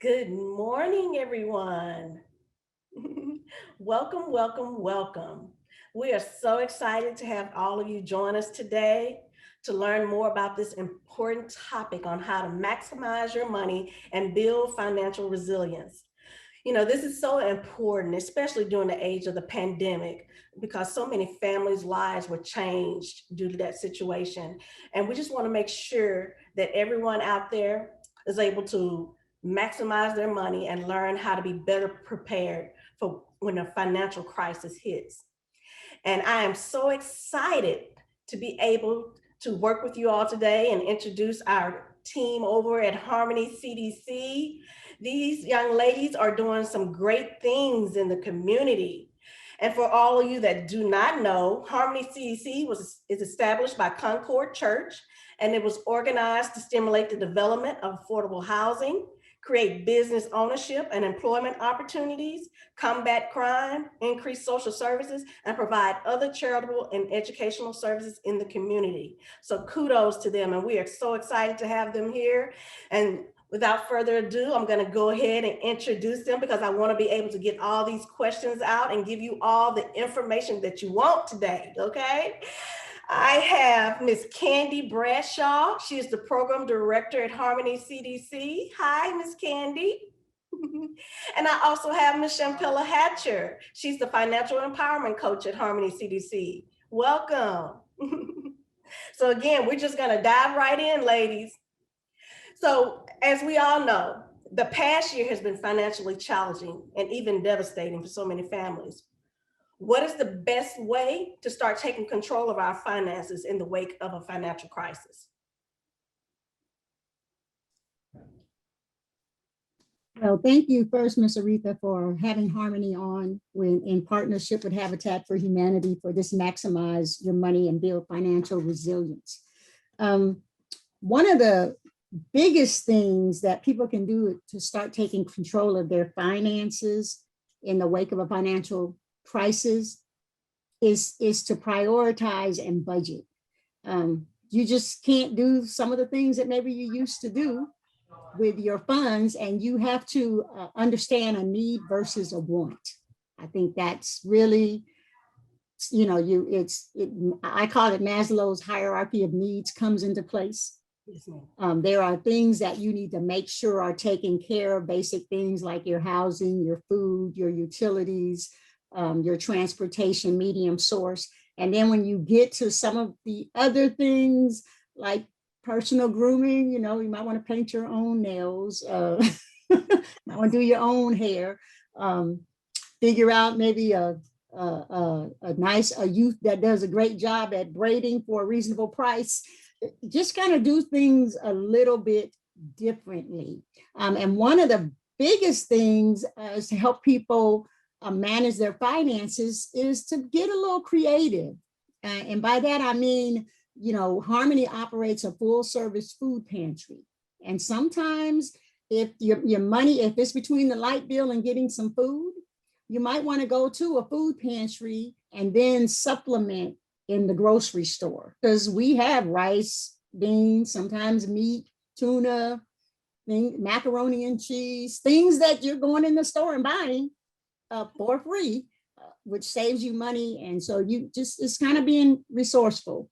Good morning, everyone. Welcome, welcome, welcome. We are so excited to have all of you join us today to learn more about this important topic on how to maximize your money and build financial resilience. This is so important, especially during the age of the pandemic, because so many families' lives were changed due to that situation. And we just want to make sure that everyone out there is able to maximize their money and learn how to be better prepared for when a financial crisis hits. And I am so excited to be able to work with you all today and introduce our team over at Harmony CDC. These young ladies are doing some great things in the community. And for all of you that do not know, Harmony CDC is established by Concord Church, and it was organized to stimulate the development of affordable housing, create business ownership and employment opportunities, combat crime, increase social services, and provide other charitable and educational services in the community. So kudos to them, and we are so excited to have them here. And without further ado, I'm going to go ahead and introduce them because I want to be able to get all these questions out and give you all the information that you want today, okay? I have Miss Candy Bradshaw. She is the program director at Harmony CDC. Hi, Miss Candy. And I also have Miss Shampilla Hatcher. She's the financial empowerment coach at Harmony CDC. Welcome. So again, we're just gonna dive right in, ladies. So as we all know, the past year has been financially challenging and even devastating for so many families. What is the best way to start taking control of our finances in the wake of a financial crisis? Well, thank you first, Ms. Aretha, for having Harmony on in partnership with Habitat for Humanity for this Maximize Your Money and Build Financial Resilience. One of the biggest things that people can do to start taking control of their finances in the wake of a financial crisis is to prioritize and budget. You just can't do some of the things that maybe you used to do with your funds, and you have to understand a need versus a want. I think that's really, I call it Maslow's hierarchy of needs comes into place. There are things that you need to make sure are taken care of, basic things like your housing, your food, your utilities, your transportation medium source. And then when you get to some of the other things like personal grooming, you might want to paint your own nails, might want to do your own hair, figure out maybe a youth that does a great job at braiding for a reasonable price. Just kind of do things a little bit differently. And one of the biggest things is to help people manage their finances is to get a little creative. And by that, I mean, Harmony operates a full service food pantry. And sometimes if your money, if it's between the light bill and getting some food, you might want to go to a food pantry and then supplement in the grocery store, because we have rice, beans, sometimes meat, tuna, macaroni and cheese, things that you're going in the store and buying for free, which saves you money. And so it's kind of being resourceful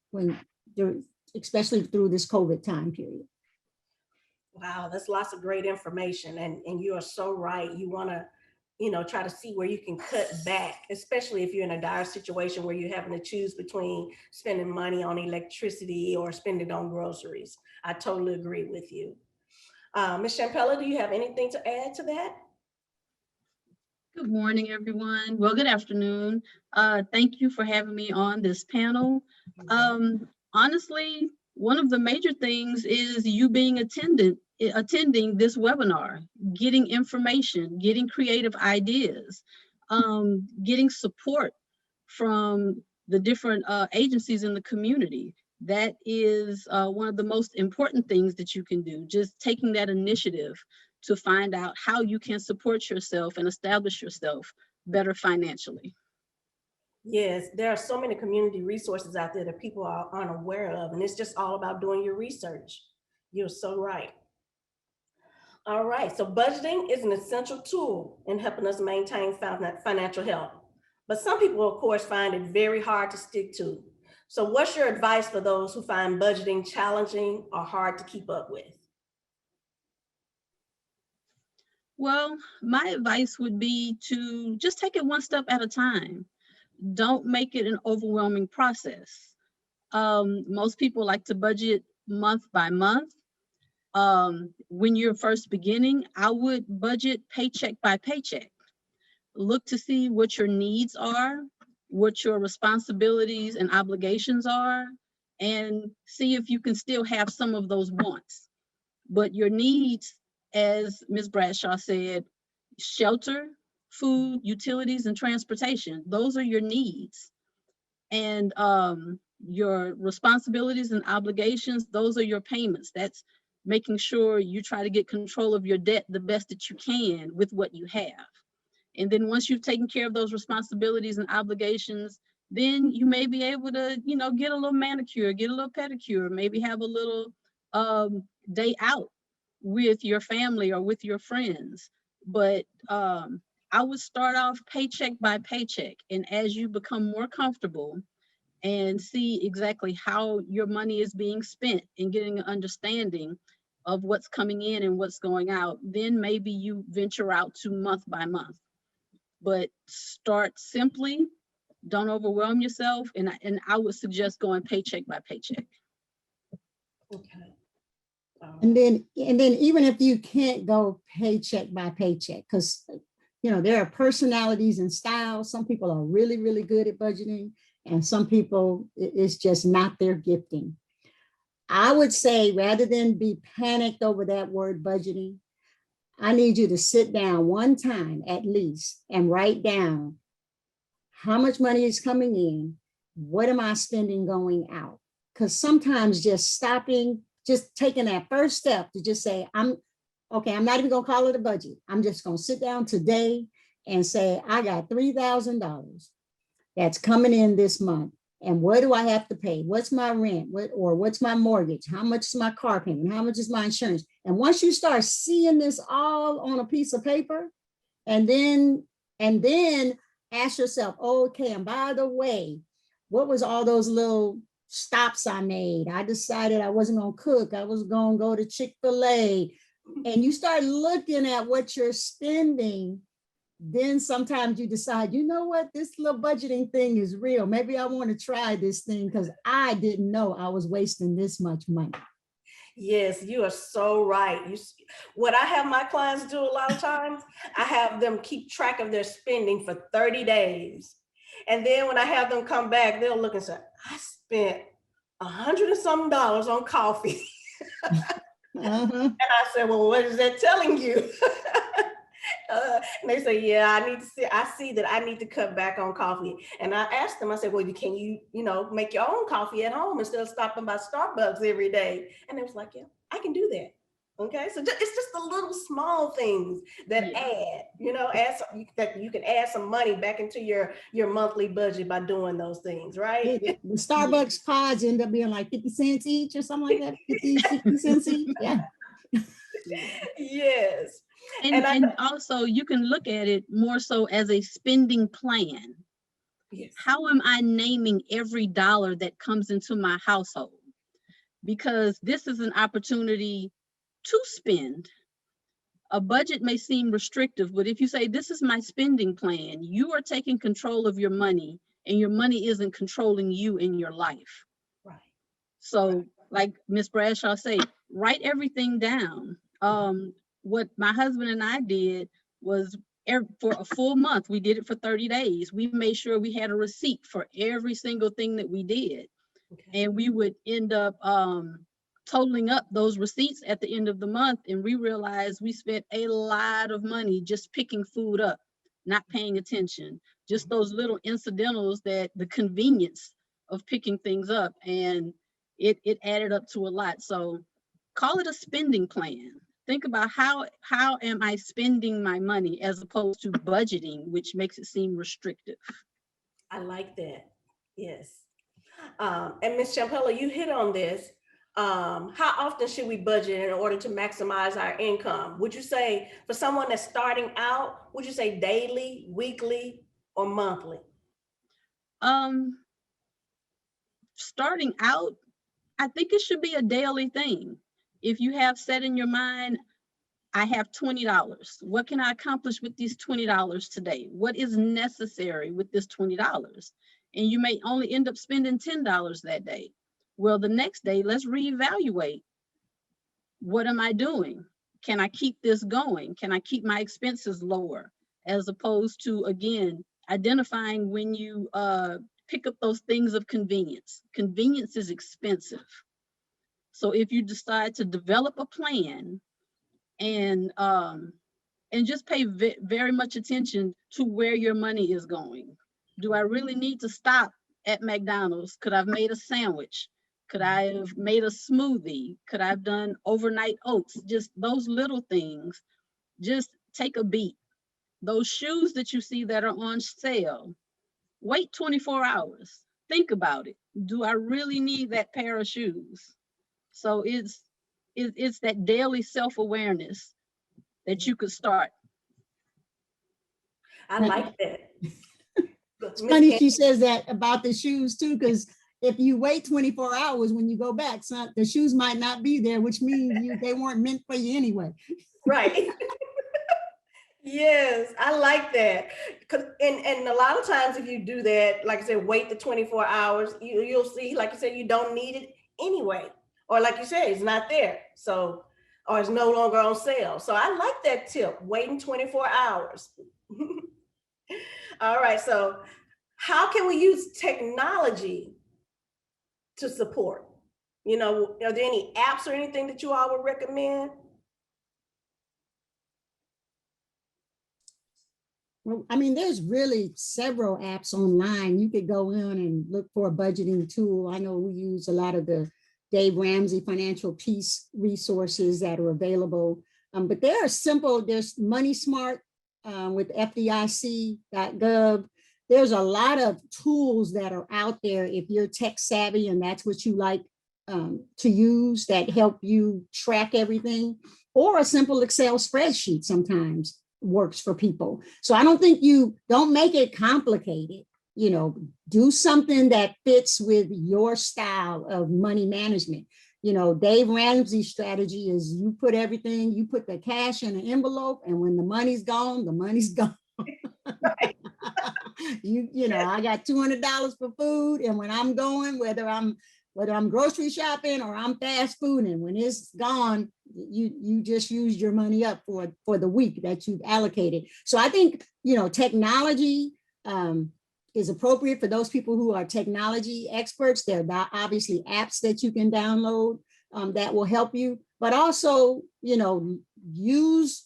especially through this COVID time period. Wow, that's lots of great information. And you are so right. You want to, try to see where you can cut back, especially if you're in a dire situation where you're having to choose between spending money on electricity or spending on groceries. I totally agree with you. Ms. Champella, do you have anything to add to that? Good morning, everyone. Well, good afternoon. Thank you for having me on this panel. Honestly, one of the major things is you being attending this webinar, getting information, getting creative ideas, getting support from the different agencies in the community. That is one of the most important things that you can do, just taking that initiative to find out how you can support yourself and establish yourself better financially. Yes, there are so many community resources out there that people are unaware of, and it's just all about doing your research. You're so right. All right, so budgeting is an essential tool in helping us maintain financial health. But some people, of course, find it very hard to stick to. So what's your advice for those who find budgeting challenging or hard to keep up with? Well, my advice would be to just take it one step at a time. Don't make it an overwhelming process. Most people like to budget month by month. When you're first beginning, I would budget paycheck by paycheck. Look to see what your needs are, what your responsibilities and obligations are, and see if you can still have some of those wants. But your needs, as Ms. Bradshaw said, shelter, food, utilities, and transportation, those are your needs. And your responsibilities and obligations, those are your payments. That's making sure you try to get control of your debt the best that you can with what you have. And then once you've taken care of those responsibilities and obligations, then you may be able to, get a little manicure, get a little pedicure, maybe have a little day out with your family or with your friends. But I would start off paycheck by paycheck. And as you become more comfortable and see exactly how your money is being spent and getting an understanding of what's coming in and what's going out, then maybe you venture out to month by month. But start simply, don't overwhelm yourself, and I would suggest going paycheck by paycheck. Okay. And then even if you can't go paycheck by paycheck, because there are personalities and styles. Some people are really, really good at budgeting, and some people it's just not their gifting. I would say rather than be panicked over that word budgeting, I need you to sit down one time at least and write down how much money is coming in, what am I spending going out? Because sometimes just stopping, just taking that first step to just say, I'm not even gonna call it a budget. I'm just gonna sit down today and say, I got $3,000 that's coming in this month. And what do I have to pay? What's my rent? What's my mortgage? How much is my car payment? How much is my insurance? And once you start seeing this all on a piece of paper, and then ask yourself, okay, and by the way, what was all those little stops I made? I decided I wasn't gonna cook. I was gonna go to Chick-fil-A. And you start looking at what you're spending, then sometimes you decide, you know what, this little budgeting thing is real. Maybe I want to try this thing because I didn't know I was wasting this much money. Yes, you are so right. What I have my clients do a lot of times, I have them keep track of their spending for 30 days. And then when I have them come back, they'll look and say, I spent $100 and something on coffee. And I said, well, what is that telling you? And they say, yeah, I see that I need to cut back on coffee. And I asked them, I said, well, can you make your own coffee at home instead of stopping by Starbucks every day? And they was like, yeah, I can do that. Okay, so it's just the little small things that add that you can add some money back into your monthly budget by doing those things, right? The Starbucks pods end up being like 50 cents each or something like that, 50 cents each. Yeah. Yes. And also you can look at it more so as a spending plan. Yes. How am I naming every dollar that comes into my household? Because this is an opportunity to spend. A budget may seem restrictive, but if you say, this is my spending plan, you are taking control of your money and your money isn't controlling you in your life. Right. So like Ms. Bradshaw say, write everything down. What my husband and I did was for a full month, we did it for 30 days. We made sure we had a receipt for every single thing that we did. Okay. And we would end up totaling up those receipts at the end of the month. And we realized we spent a lot of money just picking food up, not paying attention, just those little incidentals, that the convenience of picking things up. And it added up to a lot. So call it a spending plan. Think about how am I spending my money as opposed to budgeting, which makes it seem restrictive. I like that. Yes. And Ms. Champella, you hit on this. how often should we budget in order to maximize our income? Would you say for someone that's starting out, would you say daily, weekly, or monthly? Um, Starting out, I think it should be a daily thing. If you have set in your mind, I have $20. What can I accomplish with these $20 today? What is necessary with this $20? And you may only end up spending $10 that day. Well, the next day, let's reevaluate. What am I doing? Can I keep this going? Can I keep my expenses lower? As opposed to, again, identifying when you pick up those things of convenience. Convenience is expensive. So if you decide to develop a plan and just pay very much attention to where your money is going. Do I really need to stop at McDonald's? Could I have made a sandwich? Could I have made a smoothie? Could I have done overnight oats? Just those little things. Just take a beat. Those shoes that you see that are on sale, wait 24 hours. Think about it. Do I really need that pair of shoes? So it's that daily self-awareness that you could start. I like that. It's funny she says that about the shoes too, because if you wait 24 hours when you go back, the shoes might not be there, which means they weren't meant for you anyway. Right. Yes, I like that. And a lot of times if you do that, like I said, wait the 24 hours, you'll see, like you said, you don't need it anyway. Or like you said, it's not there. So, or it's no longer on sale. So I like that tip, waiting 24 hours. All right, so how can we use technology to support? You know, are there any apps or anything that you all would recommend? Well, I mean, there's really several apps online. You could go in and look for a budgeting tool. I know we use a lot of the Dave Ramsey Financial Peace resources that are available. But there are simple, there's Money Smart with FDIC.gov. There's a lot of tools that are out there if you're tech savvy and that's what you like to use that help you track everything, or a simple Excel spreadsheet sometimes works for people. So I don't make it complicated. You know, do something that fits with your style of money management. You know, Dave Ramsey's strategy is you put the cash in an envelope, and when the money's gone, the money's gone. Right. You know, I got $200 for food, and when I'm going, whether I'm grocery shopping or I'm fast food, and when it's gone, you just used your money up for the week that you've allocated. So I think, you know, technology is appropriate for those people who are technology experts. There are obviously apps that you can download that will help you, but also, you know, use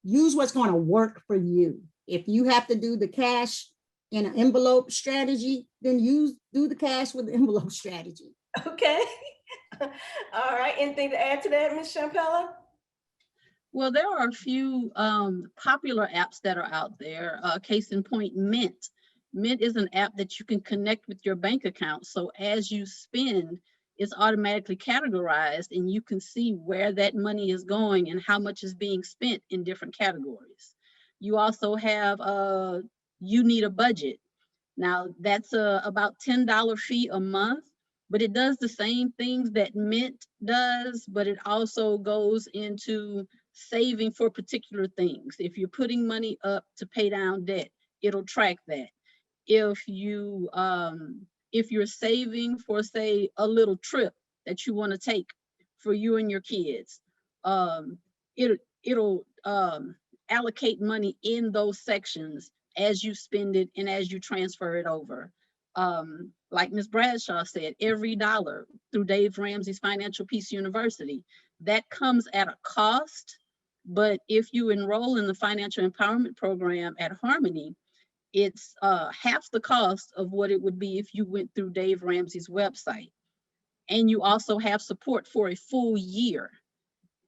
what's going to work for you. If you have to do the cash in an envelope strategy, then do the cash with the envelope strategy. Okay. All right. Anything to add to that, Ms. Champella? Well, there are a few popular apps that are out there. Case in point, Mint. Mint is an app that you can connect with your bank account. So as you spend, it's automatically categorized and you can see where that money is going and how much is being spent in different categories. You also have You Need a Budget. Now that's about $10 fee a month, but it does the same things that Mint does, but it also goes into saving for particular things. If you're putting money up to pay down debt, it'll track that. If you're saving for, say, a little trip that you want to take for you and your kids, it'll allocate money in those sections as you spend it and as you transfer it over. Like Ms. Bradshaw said, every dollar through Dave Ramsey's Financial Peace University, that comes at a cost. But if you enroll in the financial empowerment program at Harmony, it's half the cost of what it would be if you went through Dave Ramsey's website. And you also have support for a full year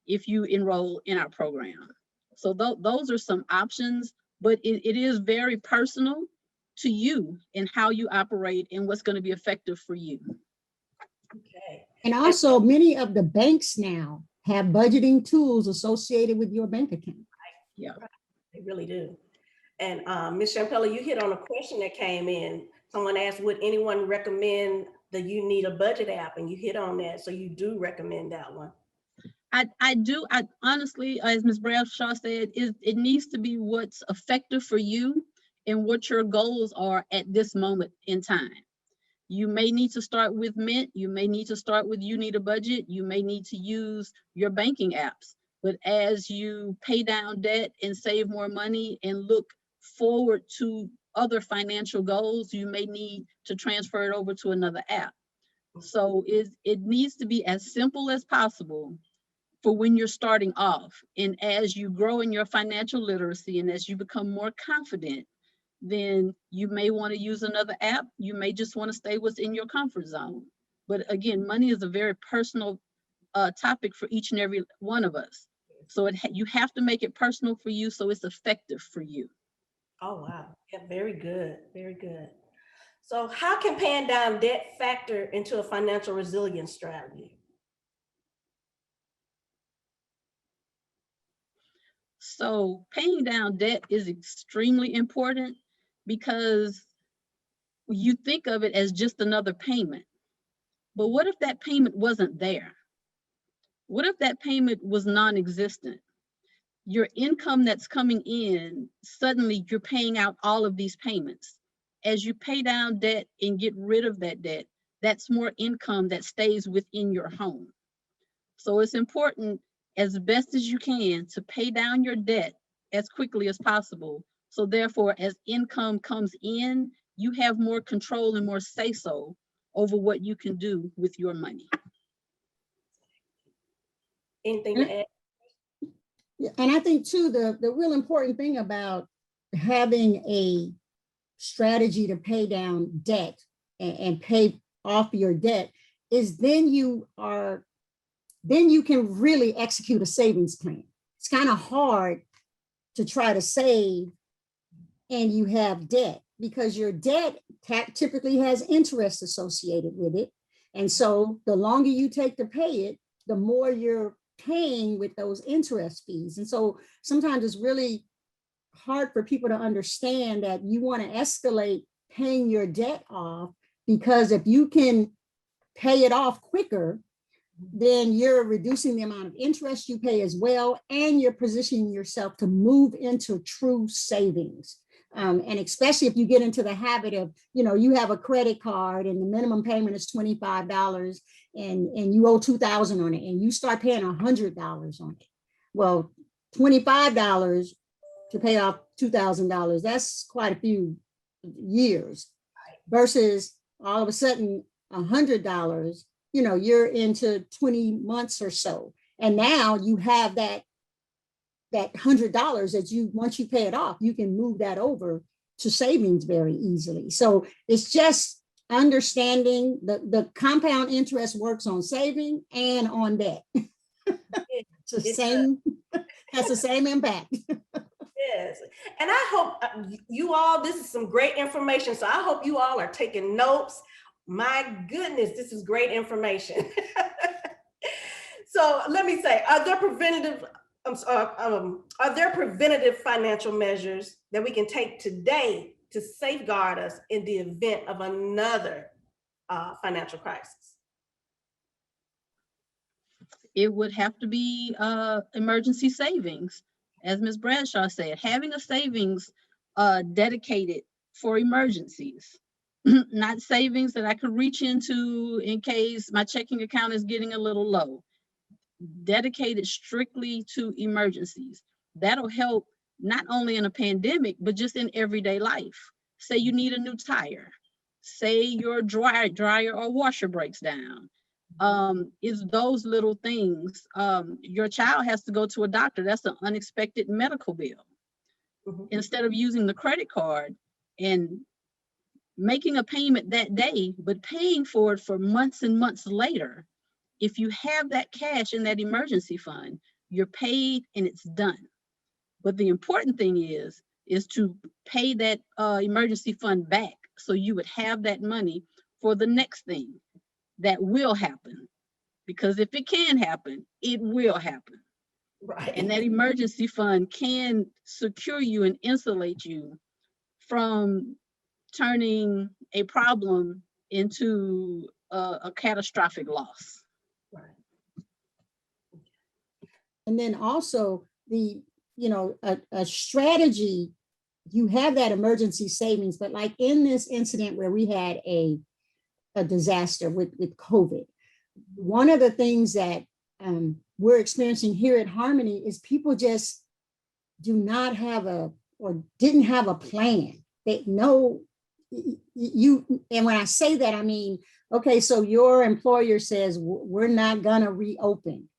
if you enroll in our program. So those are some options, but it is very personal to you and how you operate and what's going to be effective for you. Okay. And also many of the banks now have budgeting tools associated with your bank account. Yeah. They really do. And Ms. Champella, you hit on a question that came in. Someone asked, would anyone recommend the You Need a Budget app? And you hit on that. So you do recommend that one. I do. I honestly, as Ms. Bradshaw said, it needs to be what's effective for you and what your goals are at this moment in time. You may need to start with Mint. You may need to start with You Need a Budget. You may need to use your banking apps. But as you pay down debt and save more money and look forward to other financial goals, you may need to transfer it over to another app. So it needs to be as simple as possible for when you're starting off. And as you grow in your financial literacy and as you become more confident, then you may want to use another app. You may just want to stay within your comfort zone. But again, money is a very personal topic for each and every one of us. So you have to make it personal for you so it's effective for you. Oh, wow. Yeah, very good. Very good. So how can paying down debt factor into a financial resilience strategy? So paying down debt is extremely important because you think of it as just another payment. But what if that payment wasn't there? What if that payment was non-existent? Your income that's coming in, suddenly you're paying out all of these payments. As you pay down debt and get rid of that debt, that's more income that stays within your home. So it's important as best as you can to pay down your debt as quickly as possible. So therefore, as income comes in, you have more control and more say-so over what you can do with your money. Anything to add? And I think too, the real important thing about having a strategy to pay down debt and pay off your debt is then you can really execute a savings plan. It's kind of hard to try to save and you have debt because your debt typically has interest associated with it. And so the longer you take to pay it, the more you're paying with those interest fees. And so sometimes it's really hard for people to understand that you want to escalate paying your debt off, because if you can pay it off quicker, then you're reducing the amount of interest you pay as well, and you're positioning yourself to move into true savings. And especially if you get into the habit of, you have a credit card and the minimum payment is $25 and you owe $2,000 on it and you start paying $100 on it. Well, $25 to pay off $2,000, that's quite a few years versus all of a sudden $100, you're into 20 months or so. And now you have that $100 that once you pay it off, you can move that over to savings very easily. So it's just understanding the compound interest works on saving and on debt. It's the same, has the same impact. Yes. And I hope you all, this is some great information. So I hope you all are taking notes. My goodness, this is great information. So let me say, are there preventative financial measures that we can take today to safeguard us in the event of another financial crisis? It would have to be emergency savings. As Ms. Bradshaw said, having a savings dedicated for emergencies, not savings that I could reach into in case my checking account is getting a little low. Dedicated strictly to emergencies. That'll help not only in a pandemic, but just in everyday life. Say you need a new tire. Say your dryer or washer breaks down. It's those little things. Your child has to go to a doctor. That's an unexpected medical bill. Mm-hmm. Instead of using the credit card and making a payment that day, but paying for it for months and months later, if you have that cash in that emergency fund, you're paid and it's done. But the important thing is to pay that emergency fund back so you would have that money for the next thing that will happen. because if it can happen, it will happen. Right. And that emergency fund can secure you and insulate you from turning a problem into a catastrophic loss. Right. And then also the, a strategy, you have that emergency savings, but like in this incident where we had a disaster with COVID, one of the things that we're experiencing here at Harmony is people just do not have or didn't have a plan. They know you, and when I say that, I mean, okay, so your employer says we're not gonna reopen.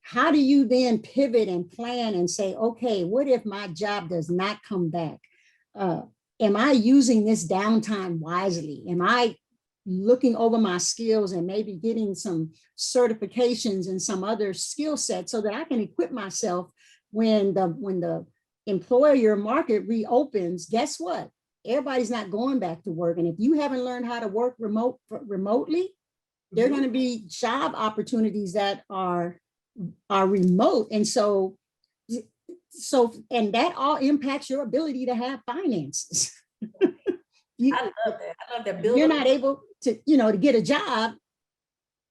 How do you then pivot and plan and say, okay, what if my job does not come back? Am I using this downtime wisely? Am I looking over my skills and maybe getting some certifications and some other skill sets so that I can equip myself when the employer market reopens? Guess what? Everybody's not going back to work. And if you haven't learned how to work remotely, there are going to be job opportunities that are remote. And so, and that all impacts your ability to have finances. I love that. I love that. You're not able to, to get a job.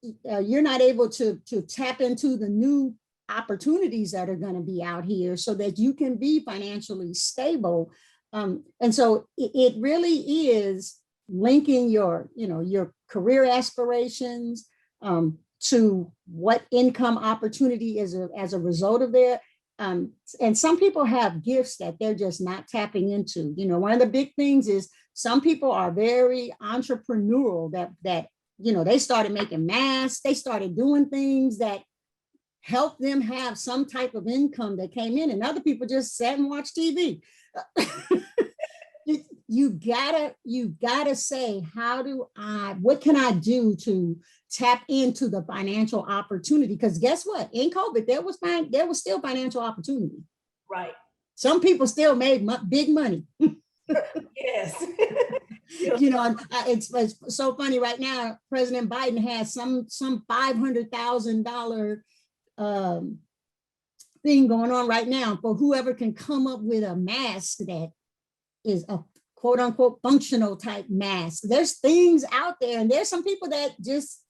You're not able to tap into the new opportunities that are going to be out here so that you can be financially stable. And so it really is linking your career aspirations to what income opportunity is as a result of that. And some people have gifts that they're just not tapping into. One of the big things is some people are very entrepreneurial that they started making masks, they started doing things that helped them have some type of income that came in, and other people just sat and watched TV. You gotta say, what can I do to tap into the financial opportunity? Because guess what? In COVID, there was still financial opportunity. Right. Some people still made big money. Yes. It's so funny right now. President Biden has some $500,000 thing going on right now for whoever can come up with a mask that is a quote unquote functional type mask. There's things out there, and there's some people that just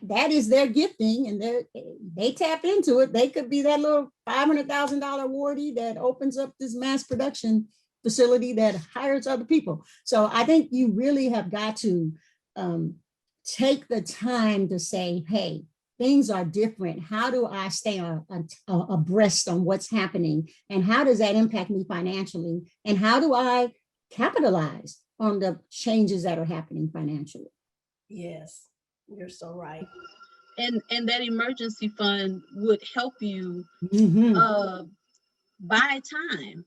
that is their gifting, and they tap into it. They could be that little $500,000 awardee that opens up this mass production facility that hires other people. So I think you really have got to take the time to say, hey, things are different. How do I stay abreast on what's happening? And how does that impact me financially? And how do I capitalize on the changes that are happening financially? Yes, you're so right. And that emergency fund would help you buy time.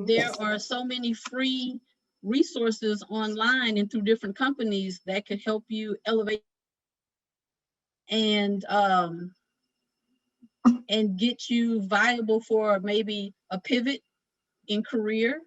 There are so many free resources online and through different companies that could help you elevate and get you viable for maybe a pivot in career,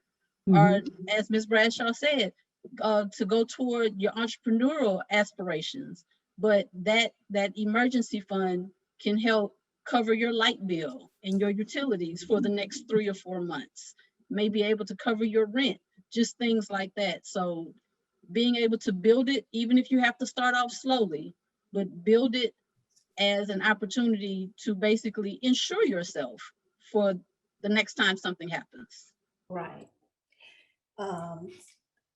or as Ms. Bradshaw said, to go toward your entrepreneurial aspirations. But that emergency fund can help cover your light bill and your utilities for the next 3 or 4 months, may be able to cover your rent, just things like that. So being able to build it, even if you have to start off slowly, but build it as an opportunity to basically insure yourself for the next time something happens. Right.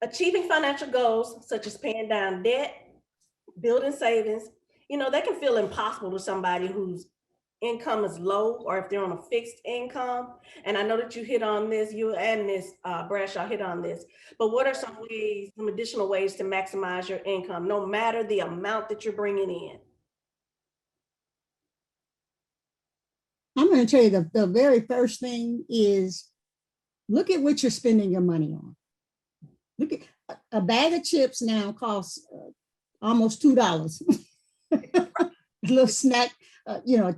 Achieving financial goals such as paying down debt, building savings, they can feel impossible to somebody whose income is low, or if they're on a fixed income. And I know that you hit on this, you and Ms. Bradshaw hit on this, but what are some additional ways to maximize your income, no matter the amount that you're bringing in? I'm going to tell you the very first thing is look at what you're spending your money on. Look at a bag of chips now costs almost $2. A little snack,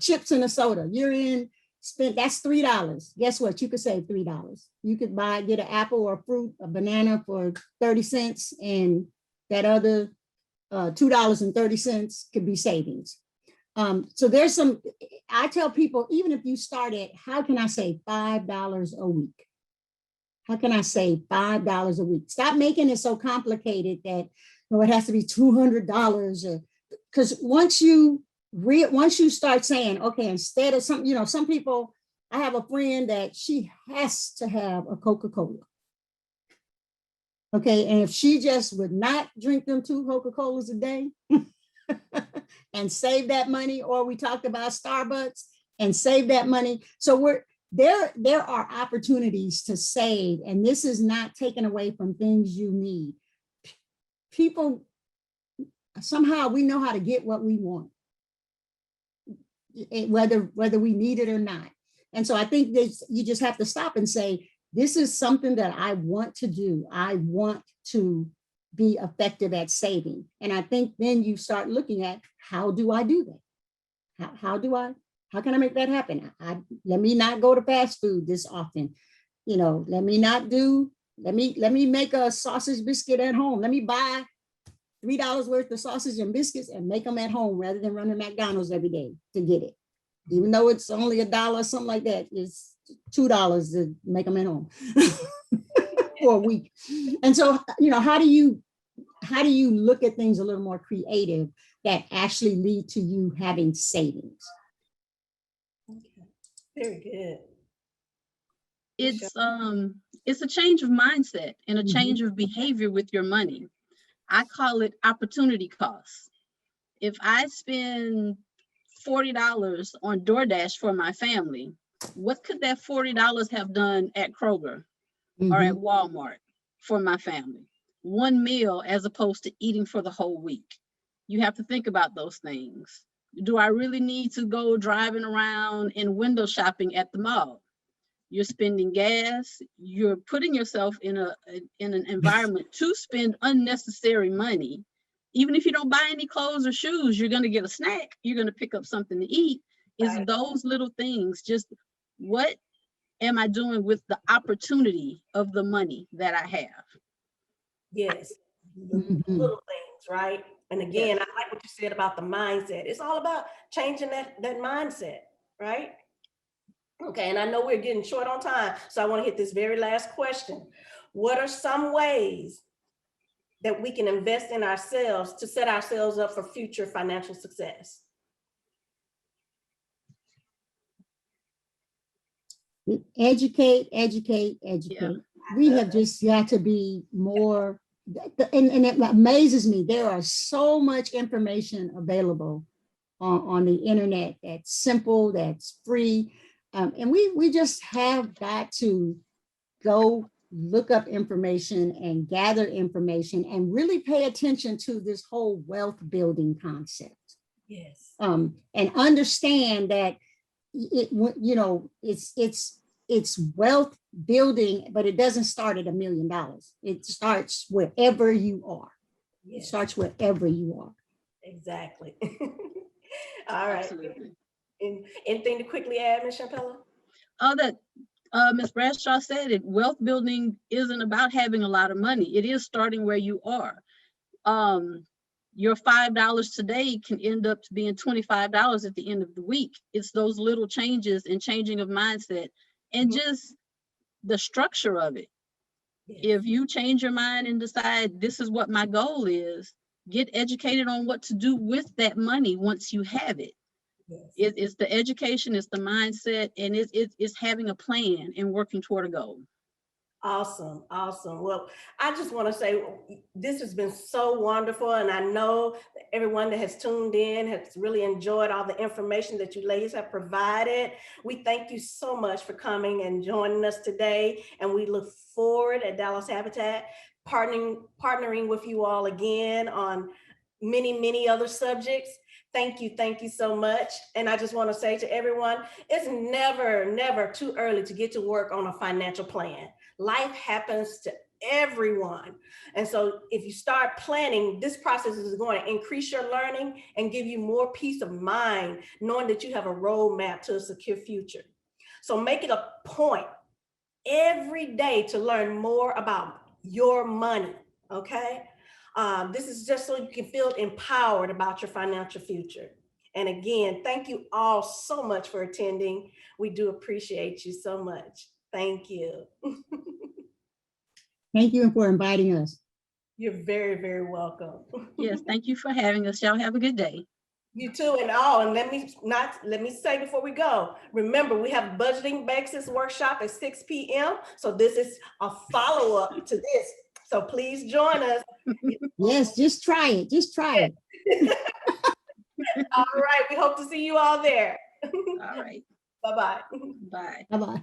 chips and a soda. That's $3. Guess what? You could save $3. You could get an apple or a fruit, a banana for 30 cents, and that other $2.30 could be savings. So there's some, I tell people, even if you start at, how can I save $5 a week? How can I save $5 a week? Stop making it so complicated that it has to be $200. Because once you start saying, okay, instead of some people, I have a friend that she has to have a Coca-Cola. Okay, and if she just would not drink them 2 Coca-Colas a day and save that money, or we talked about Starbucks and save that money. So there are opportunities to save, and this is not taken away from things you need. People, somehow we know how to get what we want, whether we need it or not. And so I think you just have to stop and say, this is something that I want to do. I want to be effective at saving. And I think then you start looking at, how do I do that? How can I make that happen? Let me not go to fast food this often. Let me make a sausage biscuit at home. Let me buy $3 worth of sausage and biscuits and make them at home rather than running McDonald's every day to get it. Even though it's only $1, something like that, it's $2 to make them at home for a week. And so, how do you look at things a little more creative that actually lead to you having savings? Okay. Very good. It's a change of mindset and a change of behavior with your money. I call it opportunity costs. If I spend $40 on DoorDash for my family, what could that $40 have done at Kroger or at Walmart for my family? One meal as opposed to eating for the whole week. You have to think about those things. Do I really need to go driving around and window shopping at the mall? You're spending gas, you're putting yourself in an environment to spend unnecessary money. Even if you don't buy any clothes or shoes, you're going to get a snack, you're going to pick up something to eat. It's those little things. Just what am I doing with the opportunity of the money that I have? Yes, little things, right? And again, I like what you said about the mindset. It's all about changing that mindset, right? Okay, and I know we're getting short on time, so I want to hit this very last question. What are some ways that we can invest in ourselves to set ourselves up for future financial success? Educate. Yeah. We have just got to be more, and it amazes me. There are so much information available on the internet that's simple, that's free. And we just have got to go look up information and gather information and really pay attention to this whole wealth building concept. Yes. And understand that it's wealth building, but it doesn't start at $1 million. It starts wherever you are. Yes. It starts wherever you are. Exactly. All right. Absolutely. Anything to quickly add, Ms. Champella? That Ms. Bradshaw said it, wealth building isn't about having a lot of money. It is starting where you are. Your $5 today can end up being $25 at the end of the week. It's those little changes and changing of mindset and just the structure of it. Yes. If you change your mind and decide this is what my goal is, get educated on what to do with that money once you have it. Yes. It's the education, it's the mindset, and it's having a plan and working toward a goal. Awesome. Well, I just want to say this has been so wonderful, and I know that everyone that has tuned in has really enjoyed all the information that you ladies have provided. We thank you so much for coming and joining us today, and we look forward at Dallas Habitat partnering with you all again on many other subjects. Thank you so much. And I just want to say to everyone, it's never too early to get to work on a financial plan. Life happens to everyone. And so if you start planning, this process is going to increase your learning and give you more peace of mind, knowing that you have a roadmap to a secure future. So make it a point every day to learn more about your money, okay? This is just so you can feel empowered about your financial future. And again, thank you all so much for attending. We do appreciate you so much. Thank you. Thank you for inviting us. You're very, very welcome. Yes, thank you for having us. Y'all have a good day. You too, and let me say before we go, remember we have budgeting basics workshop at 6 p.m. So this is a follow-up to this. So please join us. Yes, just try it. Just try it. All right, we hope to see you all there. All right. Bye-bye. Bye. Bye-bye.